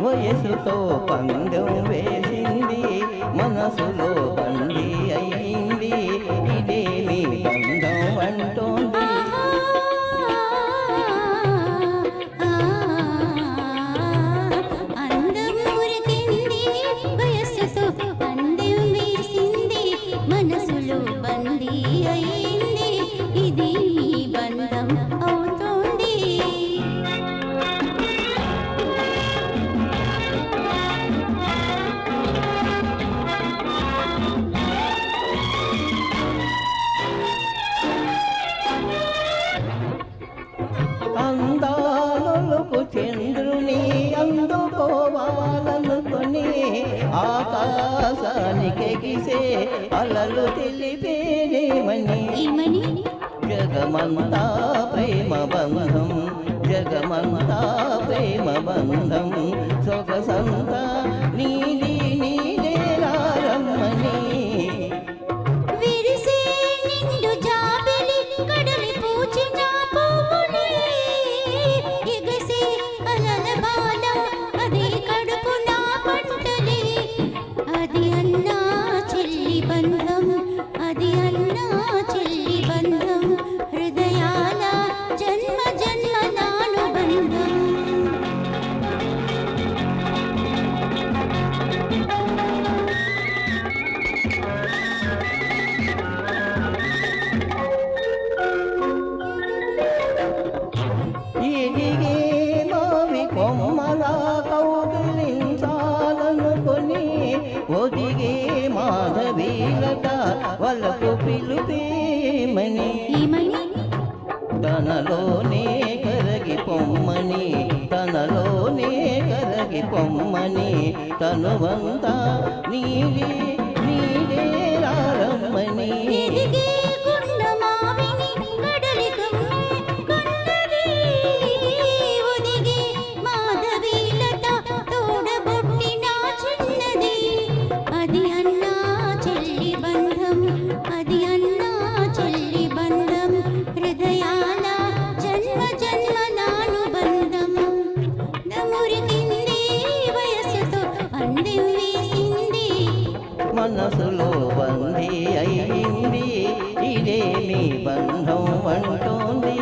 వయసుతో పందెం వేసింది, మనసులో బందీ అయింది, ఇదేమి బంధం అంటోంది. అందం ఉరికింది, వయసుతో పందెం వేసింది, మనసులో బందీ అయింది, ఇది బంధం అవుతోంది. అందాలకు చంద్రుని అందుకోవాలనుకొని ఆకాశానికి ఎగిసే అలలు తెలిపేమని. జగమంతా ప్రేమ బంధం, జగమంతా ప్రేమ బంధం, సొగసంతా నీది నీదే రమ్మని. అది అన్నా చెల్లి బంధం, హృదయాల జన్మ జన్మలానుబంధం. ఇదిగే మావి కొమ్మలా కౌగిలించాలనుకొని ఒదిగే మాధవీలత వలకు పిలుపేమని. తనలోనే కరగి పొమ్మని, తనలోనే కరగి పొమ్మని, తనువంతా నీదే నీదే రమ్మని. అది అన్నా చెల్లి బంధం, హృదయాల జన్మ జన్మలానుబంధం. దమురికింది, వయసుతో పందెం వేసింది, మనసులో బందీ అయింది, ఇదేమి బంధం అంటోంది.